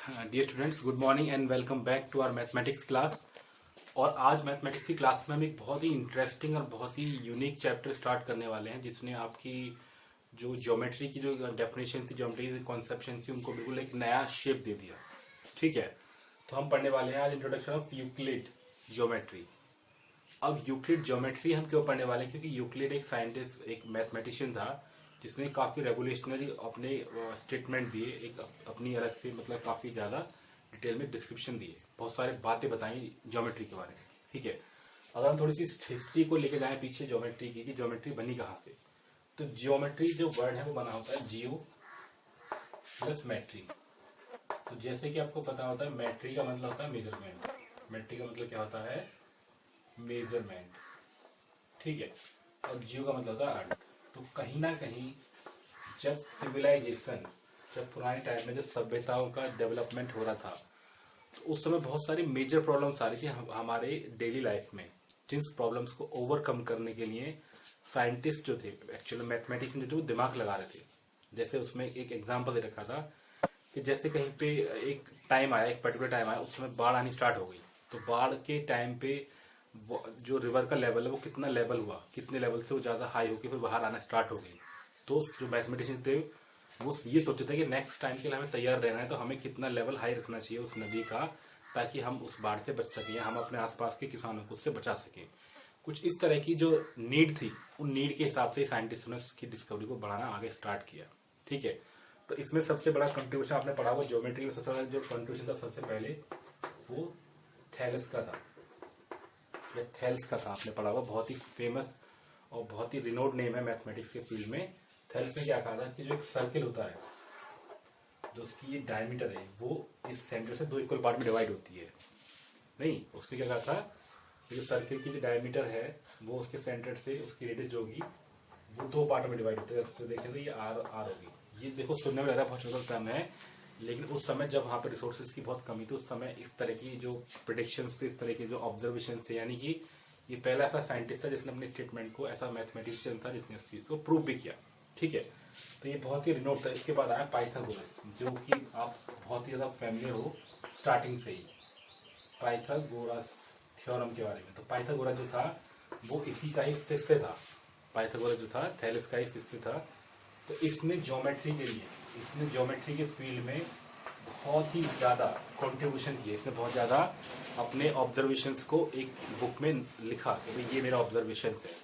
Dear students, good morning and welcome back to our mathematics class. और आज mathematics की class में हम एक बहुत ही इंटरेस्टिंग और बहुत ही यूनिक चैप्टर स्टार्ट करने वाले हैं, जिसने आपकी जो ज्योमेट्री की जो डेफिनेशन थी, ज्योमेट्री की कॉन्सेप्शन थी, उनको बिल्कुल एक नया शेप दे दिया। ठीक है, तो हम पढ़ने वाले हैं आज इंट्रोडक्शन ऑफ यूक्लिड ज्योमेट्री। अब यूक्लिड ज्योमेट्री हम क्यों पढ़ने वाले हैं? क्योंकि यूक्लिड एक साइंटिस्ट, एक मैथमेटिशियन था, जिसने काफी रेवोल्यूशनरी अपने स्टेटमेंट दिए, एक अपनी अलग से मतलब काफी ज्यादा डिटेल में डिस्क्रिप्शन दिए, बहुत सारी बातें बताई ज्योमेट्री के बारे में। ठीक है, अगर हम थोड़ी सी हिस्ट्री को लेके जाएं पीछे ज्योमेट्री की, कि ज्योमेट्री बनी कहाँ से, तो ज्योमेट्री जो वर्ड है वो बना होता है जियो प्लस मैट्री। तो जैसे कि आपको पता होता है, मैट्री का मतलब होता है मेजरमेंट। मैट्री का मतलब क्या होता है? मेजरमेंट। ठीक है, और जियो का मतलब होता है अर्थ। तो कहीं ना कहीं जब सिविलाइजेशन, जब पुराने टाइम में जब सभ्यताओं का डेवलपमेंट हो रहा था, तो उस समय बहुत सारी मेजर प्रॉब्लम्स आ रही थी हमारे डेली लाइफ में, जिन प्रॉब्लम्स को ओवरकम करने के लिए साइंटिस्ट जो थे, एक्चुअली मैथमेटिक्स जो थे, वो दिमाग लगा रहे थे। जैसे उसमें एक एग्जांपल दे रखा था कि जैसे कहीं पे एक टाइम आया, एक पर्टिकुलर टाइम आया, उस समय बाढ़ आनी स्टार्ट हो गई। तो बाढ़ के टाइम पे जो रिवर का लेवल है वो कितना लेवल हुआ, कितने लेवल से वो ज्यादा हाई होकर फिर बाहर आना स्टार्ट हो गई। तो जो मैथमेटिशियन थे वो ये सोचते थे कि नेक्स्ट टाइम के लिए हमें तैयार रहना है, तो हमें कितना लेवल हाई रखना चाहिए उस नदी का, ताकि हम उस बाढ़ से बच सकें या हम अपने आसपास के किसानों को उससे बचा सकें। कुछ इस तरह की जो नीड थी, उन नीड के हिसाब से साइंटिस्टों ने उसकी डिस्कवरी को बढ़ाना आगे स्टार्ट किया। ठीक है, तो इसमें सबसे बड़ा कंट्रीब्यूशन आपने पढ़ा वो ज्योमेट्री में सबसे बड़ा जो कंट्रीब्यूशन था सबसे पहले वो थैलस का था। या थेल्स का था, आपने पढ़ा हुआ, बहुत ही फेमस और बहुत ही रिनोड नेम है मैथमेटिक्स के फील्ड में। थेल्स ने क्या कहा था कि जो एक सर्किल होता है, जो उसकी ये डायमीटर है, वो इस सेंटर से दो इक्वल पार्ट में डिवाइड होती है। नहीं, उसने क्या कहा था कि जो सर्किल की जो डायमीटर है वो उसके सेंटर से उसकी रेडियस जो होगी वो दो पार्ट में डिवाइड होती है। उससे देखें तो ये आर आर होगी। ये देखो सुनने में लग रहा है बहुत छोटा टर्म है, लेकिन उस समय जब वहां पर रिसोर्सेज की बहुत कमी थी, उस समय इस तरह की जो प्रिडिक्शंस थे, इस तरह के जो ऑब्जर्वेशन थे, यानी कि ये पहला ऐसा साइंटिस्ट था जिसने अपने स्टेटमेंट को, ऐसा मैथमेटिशियन था जिसने इस चीज को प्रूव भी किया। ठीक है, तो ये बहुत ही रिनोट था। इसके बाद आया पाइथागोरस, जो कि आप बहुत ही ज्यादा फैमिलियर हो स्टार्टिंग से ही पाइथागोरस थ्योरम के बारे में। तो पाइथागोरस जो था वो इसी का ही शिष्य था। पाइथागोरस जो था थैलेस का ही शिष्य था। तो इसने ज्योमेट्री के लिए, इसने ज्योमेट्री के फील्ड में बहुत ही ज्यादा कंट्रीब्यूशन किया। इसने बहुत ज्यादा अपने ऑब्जर्वेशंस को एक बुक में लिखा कि भाई ये मेरा ऑब्जर्वेशन है।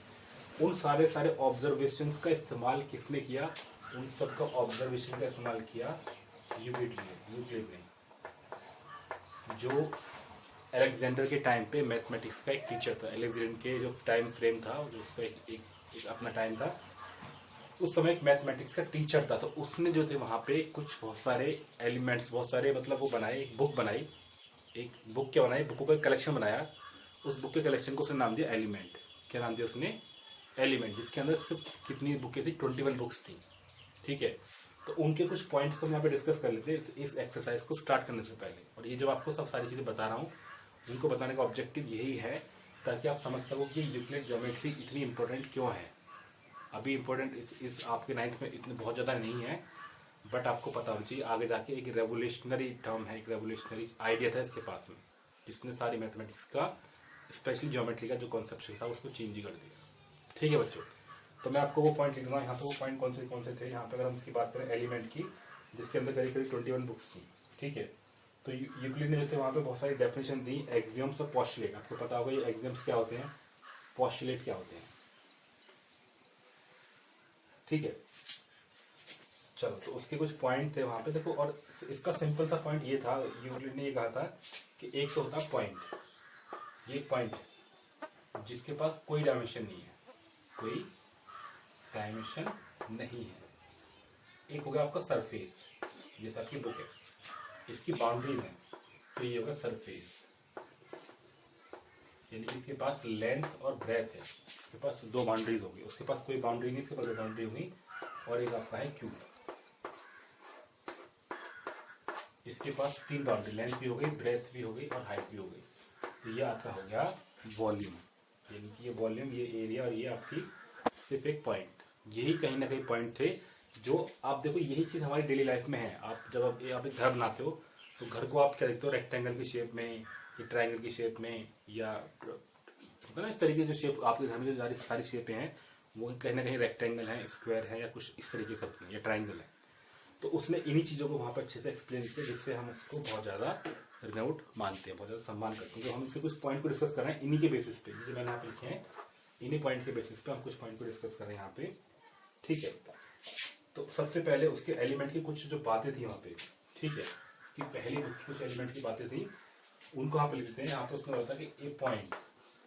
उन सारे सारे ऑब्जर्वेशंस का इस्तेमाल किसने किया? उन सब का ऑब्जर्वेशन का इस्तेमाल किया यूक्लिड ने, जो अलेक्जेंडर के टाइम पे मैथमेटिक्स का एक टीचर था। अलेक्जेंडर के जो टाइम फ्रेम था, जो उसका एक अपना टाइम था, उस समय एक मैथमेटिक्स का टीचर था। तो उसने जो थे वहां पे कुछ बहुत सारे एलिमेंट्स, बहुत सारे मतलब वो बनाए, एक बुक बनाई। एक बुक क्या बनाई? बुकों का कलेक्शन बनाया। उस बुक के कलेक्शन को उसने नाम दिया एलिमेंट। क्या नाम दिया उसने? एलिमेंट। जिसके अंदर सिर्फ कितनी बुकें थी? 21 बुक्स थी। ठीक है, तो उनके कुछ पॉइंट्स को हम यहाँ पे डिस्कस कर लेते हैं इस एक्सरसाइज को स्टार्ट करने से पहले। और ये जो आपको सब सारी चीजें बता रहा हूँ, उनको बताने का ऑब्जेक्टिव यही है ताकि आप समझ सको कि यूक्लिड ज्योमेट्री इतनी इंपॉर्टेंट क्यों है। अभी इंपॉर्टेंट इस आपके नाइन्थ में इतने बहुत ज्यादा नहीं है, बट आपको पता होना चाहिए आगे जाके एक रेवोल्यूशनरी टर्म है, एक रेवोल्यूशनरी आइडिया था इसके पास में, जिसने सारी मैथमेटिक्स का, स्पेशली ज्योमेट्री का जो कॉन्सेप्शन था उसको चेंज कर दिया। ठीक है बच्चों, तो मैं आपको वो पॉइंट लिख रहा हूँ यहाँ पे। वो पॉइंट कौन से थे यहाँ पे? अगर हम इसकी बात करें एलिमेंट की, जिसके अंदर करीब करीब 21 बुक्स थी। ठीक है, तो यूक्लिड ने जो थे वहां पे बहुत सारी डेफिनेशन दी, एक्सियम्स और पोस्टुलेट। आपको पता होगा ये एक्सियम्स क्या होते हैं, पोस्टुलेट क्या होते हैं। ठीक है, चलो, तो उसके कुछ पॉइंट थे वहां पे, देखो। और इसका सिंपल सा पॉइंट ये था, यूक्लिड ने ये कहा था कि एक तो होता पॉइंट, ये पॉइंट है जिसके पास कोई डायमेंशन नहीं है, कोई डायमेंशन नहीं है। एक हो गया आपका सरफेस, जैसा आपकी बुक है, इसकी बाउंड्रीज है, तो ये होगा सरफेस, यानी कि इसके पास लेंथ और ब्रेथ है, इसके पास दो बाउंड्रीज होगी। उसके पास कोई बाउंड्री नहीं, इसके पास दो बाउंड्री होगी। और एक आपका है क्यूब, इसके पास तीन बाउंड्री, लेंथ भी हो गई, ब्रेथ भी हो गई और हाइट भी हो गई। तो ये आपका हो गया वॉल्यूम, यानी कि ये वॉल्यूम, ये एरिया और ये आपकी सिर्फ एक पॉइंट। यही कहीं ना कहीं पॉइंट थे जो आप देखो, यही चीज हमारी डेली लाइफ में है। आप जब आप एक घर बनाते हो तो घर को आप क्या देखते हो, रेक्टेंगल की शेप में या ट्रायंगल की शेप में, या ना इस तरीके जो शेप आपके घर में जो सारी शेपें हैं वो कहीं ना कहीं रेक्टेंगल है, स्क्वायर है, या कुछ इस तरीके का या ट्रायंगल है। तो उसमें इन्हीं चीज़ों को वहाँ पर अच्छे से एक्सप्लेन किया, जिससे हम उसको बहुत ज़्यादा रिनाउट मानते हैं, बहुत ज़्यादा सम्मान करते हैं। तो हम इसके कुछ पॉइंट को डिस्कस कर रहे हैं इन्हीं के बेसिस पे, जो मैंने यहाँ पे लिखे हैं, इन्हीं पॉइंट के बेसिस पे हम कुछ पॉइंट को डिस्कस कर रहे हैं यहाँ पे। ठीक है, तो सबसे पहले उसके एलिमेंट की कुछ जो बातें थी वहाँ पे, ठीक है, उसकी पहली बुक की कुछ एलिमेंट की बातें थी, उनको यहाँ पे लिखते हैं। यहाँ पे उसने बोला था कि ए पॉइंट,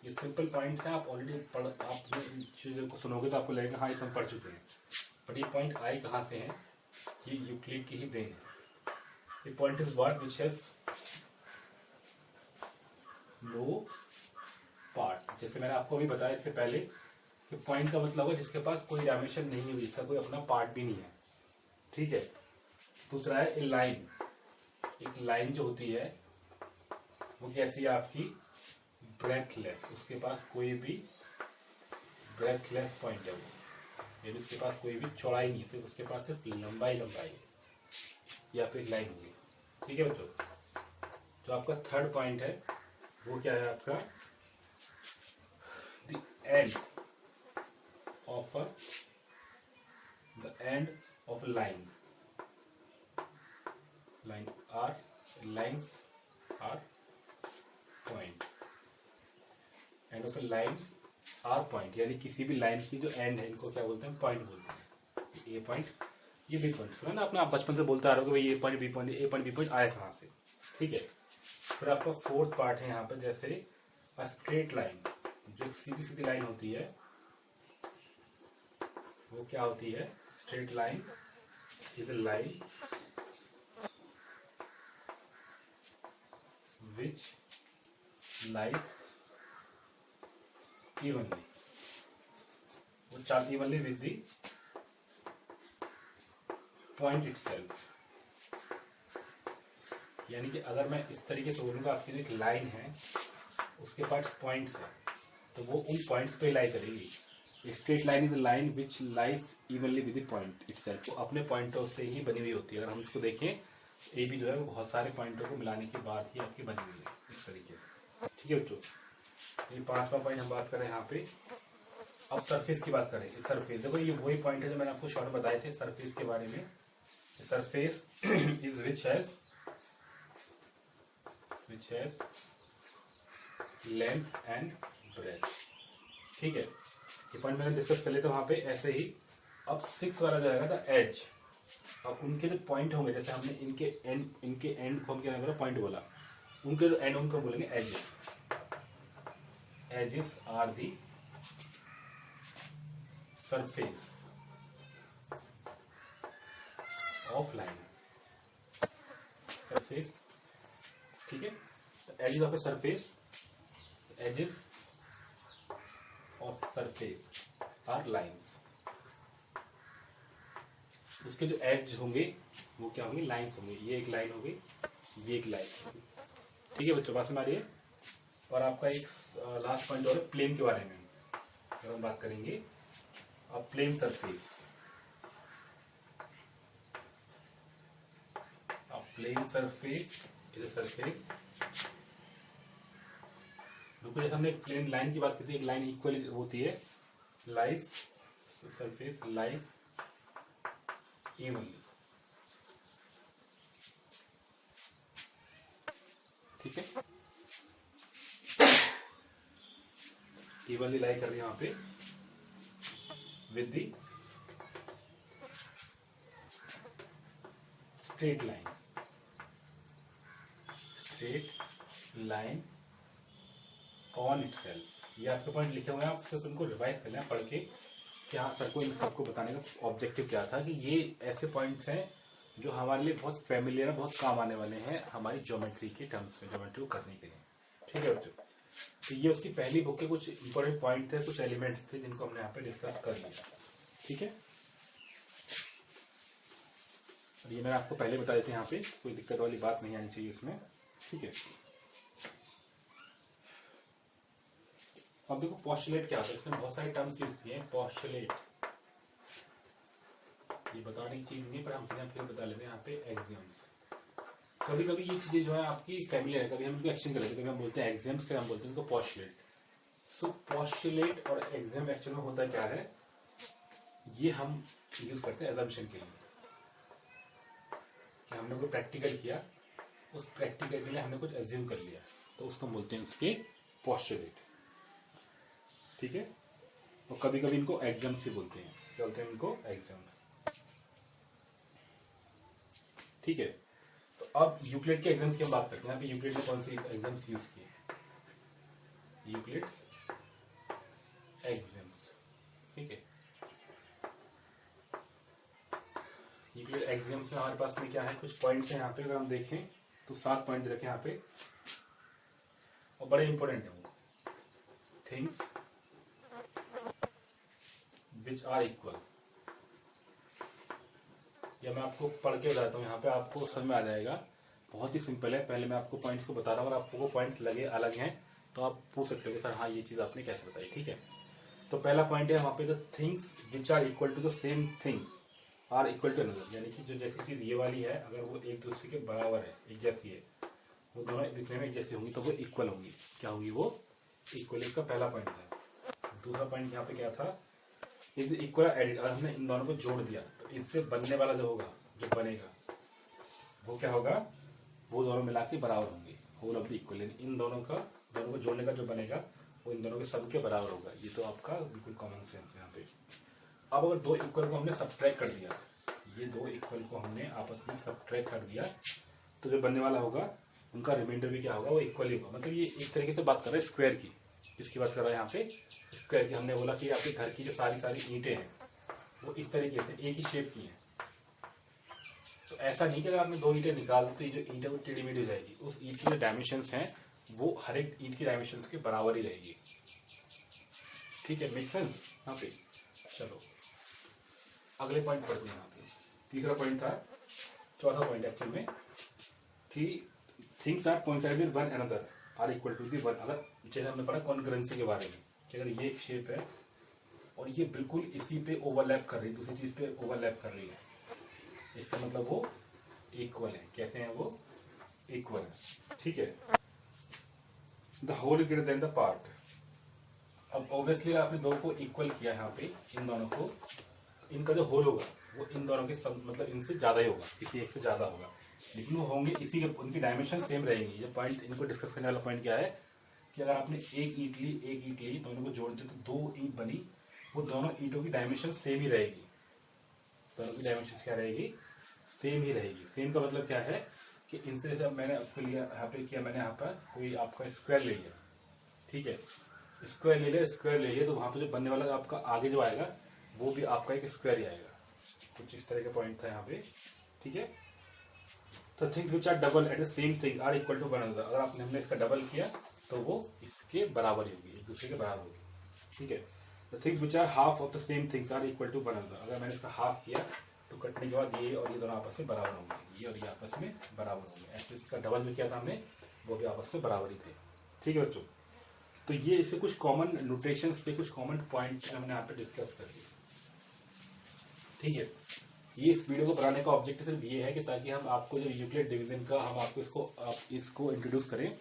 ये सिंपल पॉइंट्स हैं, आप ऑलरेडी आप इन चीज़ों को सुनोगे तो आपको लगेगा हाँ ये हम पढ़ चुके हैं, बट ये पॉइंट आए कहाँ से हैं, ये यूक्लिड की ही देन है। ये point is word which has no part. जैसे मैंने आपको अभी बताया इससे पहले कि पॉइंट का मतलब है जिसके पास कोई डायमेंशन नहीं है, जिसका कोई अपना पार्ट भी नहीं है। ठीक है, दूसरा है ए लाइन। एक लाइन जो होती है वो कैसी है आपकी, ब्रेथलेस, उसके पास कोई भी ब्रेथलेस पॉइंट है वो, यानी उसके पास कोई भी चौड़ाई नहीं है, सिर्फ उसके पास सिर्फ लंबाई है, या फिर लाइन होगी। ठीक है बच्चों, जो आपका थर्ड पॉइंट है वो क्या है आपका, the end of line lines are point, end of a line are point, यानी किसी भी लाइन की जो एंड है इनको क्या बोलते हैं, पॉइंट बोलते हैं। ए पॉइंट, ये बी पॉइंट, सुना ना आपने, आप बचपन से बोलते आ रहे हो कि भाई ए पॉइंट बी पॉइंट, ए पॉइंट बी पॉइंट आए कहाँ से। ठीक है, फिर आपका फोर्थ पार्ट है यहाँ पर, जैसे अ स्ट्रेट लाइन, जो सीधी सीधी लाइन होती है वो क्या होती है, straight line is a line which lies evenly, वो chart evenly with the point itself। यानी कि अगर मैं इस तरीके से बोलूंगा, आपकी जो एक लाइन है उसके पास पॉइंट्स है, तो वो उन पॉइंट्स पे लाई करेगी। Straight line is the line which lies evenly with the point itself, वो अपने पॉइंटों से ही बनी हुई होती है। अगर हम इसको देखें, ए बी जो है वो बहुत सारे पॉइंटों को मिलाने के बाद ही आपकी बनी हुई है इस तरीके से। ठीक है बच्चों, ये पांचवा पॉइंट हम बात करें यहाँ पे। अब सरफेस की बात करें, सरफेस देखो, ये वही पॉइंट है जो मैंने आपको शॉर्ट बताए थे सरफेस के बारे में। Surface is which has length and breadth. ठीक है, ये पॉइंट मैंने डिस्कस कर लिया था वहां पे। ऐसे ही अब 6 वाला जो है एज, अब उनके जो पॉइंट होंगे, जैसे हमने इनके एंड को हम क्या बोला, पॉइंट बोला, उनके जो एंड उनको बोलेंगे edges. Edges are the surface of line, surface. ठीक है, edges of a surface, edges of surface are lines. उसके जो एज होंगे वो क्या होंगे, लाइन्स होंगे। ये एक लाइन होगी, ये एक लाइन होगी। ठीक है बच्चों, बात समझ आ रही है। और आपका एक लास्ट पॉइंट और है प्लेन के बारे में, अगर हम बात करेंगे। अब प्लेन सरफेस, अब plane surface is a surface, देखो जैसे हमने एक प्लेन लाइन की बात की थी, एक लाइन इक्वल होती है, लाइज सरफेस लाइन इवनली। ठीक है, इवनली लाई कर रही है वहां पे with the straight line on itself. ये आपके पॉइंट लिखे हुए हैं, आप सिर्फ उनको रिवाइज कर लें पढ़ के, क्या सर को इन सबको बताने का ऑब्जेक्टिव क्या था, कि ये ऐसे पॉइंट्स हैं जो हमारे लिए बहुत फेमिलियर, बहुत काम आने वाले हैं हमारी ज्योमेट्री के टर्म्स में, ज्योमेट्री को करने के लिए। ठीक है बच्चों, तो ये उसकी पहली बुक के कुछ इंपॉर्टेंट पॉइंट थे, कुछ एलिमेंट्स थे जिनको हमने यहाँ पे डिस्कस कर लिया। ठीक है, और ये मैंने आपको पहले बता देते यहाँ पे, कोई दिक्कत वाली बात नहीं आनी चाहिए इसमें। ठीक है, अब देखो पोस्टुलेट क्या होता है, इसमें बहुत सारे टर्म्स यूज किए हैं। पोस्टुलेट ये बताने की चीज नहीं, पर हम फिर बता लेते हैं यहाँ पे एक्सियम्स। कभी कभी ये चीजें जो है आपकी फैमिलियर है, कभी हम इनको एक्सचेंज कर लेते हैं, कभी हम बोलते हैं एग्जाम्स, कभी हम बोलते हैं इनको पोस्टुलेट। सो पोस्टुलेट और एग्जाम एक्चुअल में होता क्या है, ये हम यूज करते हैं एजम्पशन के लिए कि हमने कोई प्रैक्टिकल किया, उस प्रैक्टिकल के लिए हमने कुछ एज्यूम कर लिया, तो उसको बोलते हैं उसके पोस्टुलेट। ठीक है, और कभी कभी इनको एग्जाम से बोलते हैं, क्या बोलते हैं इनको, एग्जाम। ठीक है, तो अब यूक्लिड के एग्जाम्स की हम बात करते हैं। यहाँ पे यूक्लिड ने कौन सी एग्जाम्स यूज किए, यूक्लिड एग्जाम्स। ठीक है, यूक्लिड एग्जाम्स में हमारे पास में क्या है, कुछ पॉइंट्स हैं यहाँ पे, अगर हम देखें तो 7 पॉइंट रखे यहाँ पे, और बड़े इंपॉर्टेंट है वो। थिंग्स विच आर इक्वल, या मैं आपको पढ़ के बताता हूँ, यहाँ पे आपको समझ में आ जाएगा। बहुत ही सिंपल है, पहले मैं आपको पॉइंट्स को बता रहा हूँ, अगर आपको पॉइंट्स लगे अलग हैं तो आप पूछ सकते हो कि सर हाँ ये चीज आपने कैसे बताई। ठीक है, तो पहला पॉइंट है वहां पे, the things which are equal to the same things are equal to another, यानी कि जो जैसी चीज ये वाली है अगर वो एक दूसरे के बराबर है, एक जैसी है, वो दोनों दिखने में एक जैसी होंगी तो वो इक्वल होंगी। क्या होगी वो, इक्वल। इसका पहला पॉइंट था। दूसरा पॉइंट यहाँ पे क्या था, इज इक्वल एडिड, अगर हमने इन दोनों को जोड़ दिया तो इससे बनने वाला जो होगा, जो बनेगा वो क्या होगा, वो दोनों मिला के बराबर होंगे, होल ऑफ द इक्वल। इन दोनों को जोड़ने का जो बनेगा वो इन दोनों के सब के बराबर होगा। ये तो आपका बिल्कुल कॉमन सेंस है यहाँ पे। अब अगर दो इक्वल को हमने सब्ट्रैक्ट कर दिया, ये दो इक्वल को हमने आपस में सब्ट्रैक्ट कर दिया, तो जो बनने वाला होगा उनका रिमाइंडर भी क्या होगा, वो इक्वल ही होगा। मतलब ये एक तरीके से बात कर रहे हैं स्क्वायर की, किसकी बात कर रहा है यहाँ पे, स्क्वायर की। हमने बोला कि आपके घर की जो सारी ईंटें हैं वो इस तरीके से एक ही शेप की हैं, तो ऐसा नहीं कि अगर आपने दो ईंटें निकाल दी तो ये जो ईंट है वो टेढ़ी मेढ़ी हो जाएगी। उस ईंट की जो डायमेंशंस हैं वो हर एक ईंट की डायमेंशंस के बराबर ही रहेगी। ठीक है, मेक सेंस यहाँ पे। चलो अगले पॉइंट पढ़ते हैं यहाँ पे। तीसरा पॉइंट था, चौथा पॉइंट एक्चुअल में, कि things are coincided one another are equal to the one. अगर जैसे हमने पढ़ा कॉन्करेंसी के बारे में, कि अगर ये एक शेप है और ये बिल्कुल इसी पे ओवरलैप कर रही है, दूसरी चीज पे ओवरलैप कर रही है, इसका मतलब वो इक्वल है। कैसे हैं वो, इक्वल है। ठीक है, the whole greater than the part. अब ऑब्वियसली आपने दो को इक्वल किया यहाँ पे, इन दोनों को, इनका जो होल होगा वो इन दोनों के सब मतलब इनसे ज्यादा ही होगा, किसी एक से ज्यादा होगा, लेकिन वो होंगे इसी के, उनकी डायमेंशन सेम रहेंगी। ये पॉइंट इनको डिस्कस करने वाला पॉइंट क्या है, कि अगर आपने एक ईंट ली दोनों को जोड़ दिया तो दो ईंट बनी, वो दोनों ईंटों की डायमेंशन सेम ही रहेगी। दोनों की डायमेंशन क्या रहेगी, सेम ही रहेगी। सेम का मतलब क्या है कि इनसे जैसे मैंने आपके लिए यहाँ पे किया, मैंने यहाँ पर कोई आपका स्क्वायर ले लिया, ठीक है, स्क्वायर ले लिया तो वहां पे जो बनने वाला आपका आगे जो आएगा वो भी आपका एक स्क्वायर ही आएगा। कुछ इस तरह का पॉइंट था यहाँ पे। ठीक है, तो things which are double at the same thing are equal to one another. अगर आपने हमने इसका डबल किया तो वो इसके बराबर ही होगी, एक दूसरे के बराबर होगी। ठीक है, the things which are half of the same things are equal to one another. अगर मैंने इसका हाफ किया तो कटने के बाद ये और ये दोनों आपस में बराबर होंगे, ये और ये आपस में बराबर होंगे। ऐसे इसका डबल जो किया था हमने वो भी आपस में बराबर ही थे। ठीक है बच्चों, तो ये इसे कुछ कॉमन नोटेशन से कुछ कॉमन पॉइंट हमने यहाँ पे डिस्कस कर दिए। ठीक है, ये इस वीडियो को बनाने का ऑब्जेक्टिव सिर्फ ये है कि ताकि हम आपको जो यूक्लिड डिवीजन का हम आपको इसको इंट्रोड्यूस करें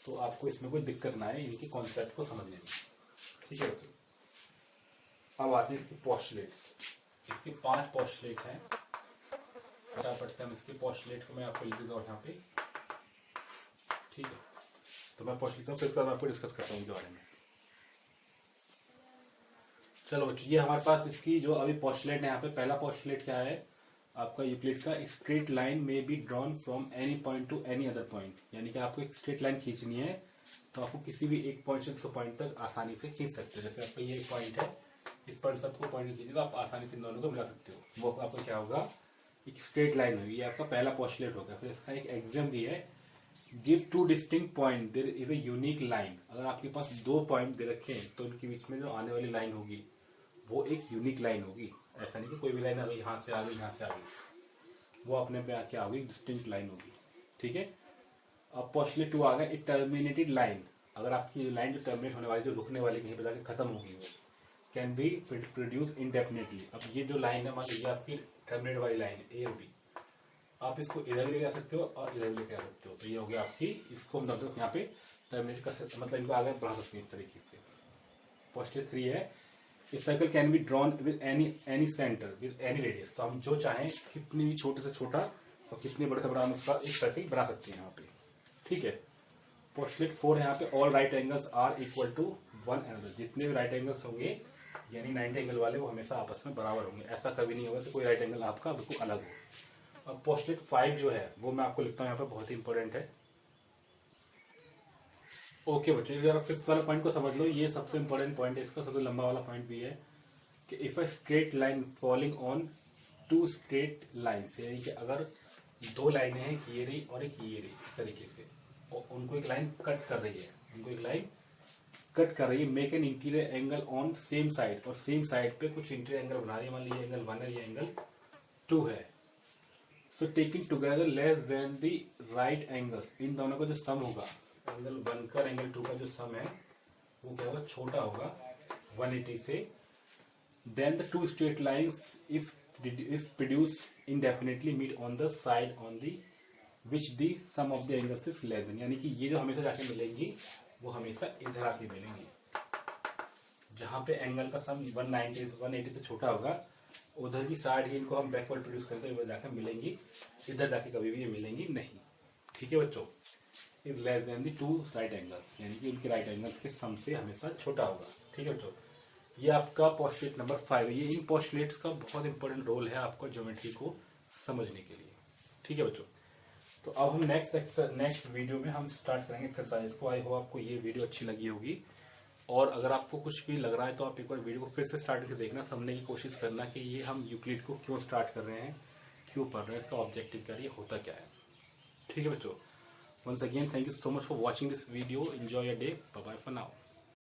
तो आपको इसमें कोई दिक्कत ना आए इनके कॉन्सेप्ट को समझने में। ठीक है, अब आते हैं इसके पोस्टुलेट्स। इसके 5 पोस्टुलेट हैं, फटाफट से हम इसके पोस्टुलेट को मैं आपको लिख देता हूँ यहाँ पे। ठीक है, तो मैं पोस्टुलेट फिर इसका आपको डिस्कस करता हूँ इनके बारे में। चलो बच्चों, ये हमारे पास इसकी जो अभी पोस्टुलेट है यहाँ पे, पहला पोस्टुलेट क्या है आपका यूक्लिड का, स्ट्रेट लाइन में be drawn from any point two any other point. यानी कि आपको एक स्ट्रेट लाइन खींचनी है तो आपको किसी भी एक पॉइंट से दूसरे पॉइंट तक आसानी से खींच सकते हो। जैसे आपका ये एक पॉइंट है, इस पॉइंट से आपको पॉइंट खींचिए तो आप आसानी से इन दोनों को मिला सकते हो। वो आपको क्या होगा, एक स्ट्रेट लाइन होगी। ये आपका पहला पोस्टुलेट होगा। फिर इसका एक एग्जाम भी है, give two distinct point there is a unique line. अगर आपके पास 2 पॉइंट दे रखे हैं तो उनके बीच में जो आने वाली लाइन होगी वो एक यूनिक लाइन होगी। ऐसा नहीं कि कोई भी लाइन आ गई यहाँ से आ गई यहाँ से आ गई, वो अपने पे आके आ गई, डिस्टिंक्ट लाइन होगी। ठीक है, अब पोस्टुलेट 2 आ गया, एक टर्मिनेटेड लाइन। अगर आपकी लाइन जो टर्मिनेट होने वाली, जो रुकने वाली, कहीं पे जाके खत्म होगी, वो कैन बी प्रोड्यूस इनडेफिनेटली। अब ये जो लाइन है मान लीजिए आपकी टर्मिनेट वाली लाइन ए और बी, आप इसको इधर भी लेके आ सकते हो और इधर भी लेके आ सकते हो। तो ये हो गया आपकी, इसको हम मतलब यहाँ पे टर्मिनेट कर सकते, मतलब इनको आगे बढ़ा सकते हैं इस तरीके से। पोस्टलेट 3 है, a circle can be drawn with any centre with any radius. तो हम जो चाहें कितनी भी छोटे से छोटा और कितने बड़े से बड़ा हम उसका एक सर्कल बना सकते हैं यहाँ पे, ठीक है। पोस्टलेट 4 है यहाँ पे, all right angles are equal to one another. जितने भी राइट एंगल्स होंगे यानी 90 एंगल वाले, वो हमेशा आपस में बराबर होंगे। ऐसा कभी नहीं होगा कि कोई राइट एंगल आपका बिल्कुल अलग हो। अब पोस्टलेट 5 जो है वो मैं आपको लिखता हूँ यहाँ पे, बहुत ही इंपॉर्टेंट है। ओके बच्चों, इस बार फिफ्थ वाला पॉइंट को समझ लो, ये सबसे इंपॉर्टेंट पॉइंट है, इसका सबसे लंबा वाला पॉइंट भी है कि if a straight line falling on two straight lines, यानी कि अगर दो लाइनें हैं, एक ये रही और एक ये रही, इस तरीके से, और उनको एक लाइन कट कर रही है, उनको एक लाइन कट कर रही है, make an interior angle on same side, और सेम साइड पे कुछ इंटीरियर एंगल बना रही है, मान लीजिए एंगल 1 है, ये एंगल 2 है। So taking together less than the right angles, इन दोनों का जो सम होगा, एंगल 1 का एंगल 2 का जो सम है वो क्या होगा, छोटा होगा 180 से। Then the two straight lines if produce indefinitely meet on the side on the which the sum of the angles is less than, यानी कि ये जो हमेशा जाके मिलेंगी वो हमेशा इधर आके मिलेंगी। जहां पे एंगल का सम 180 से छोटा होगा, उधर की साइड ही इनको हम बैकवर्ड प्रोड्यूस करते हुए जाकर मिलेंगी, इधर जाके कभी भी ये मिलेंगी नहीं, ठीक है बच्चों। Is less than the two right angles, यानी कि उनके राइट एंगल्स के सम से हमेशा छोटा होगा, ठीक है बच्चों। ये आपका पोस्टलेट नंबर 5 है। ये इन पोस्टलेट्स का बहुत इंपॉर्टेंट रोल है आपको ज्योमेट्री को समझने के लिए, ठीक है बच्चों। तो अब हम नेक्स्ट वीडियो में हम स्टार्ट करेंगे एक्सरसाइज को। आई होप आपको ये वीडियो अच्छी लगी होगी, और अगर आपको कुछ भी लग रहा है तो आप एक बार वीडियो को फिर से स्टार्टिंग से देखना, समझने की कोशिश करना कि ये हम यूक्लिड को क्यों स्टार्ट कर रहे हैं, क्यों पढ़ रहे हैं, इसका ऑब्जेक्टिव क्या है, ये होता क्या है, ठीक है बच्चों। Once again, thank you so much for watching this video. Enjoy your day. Bye bye for now.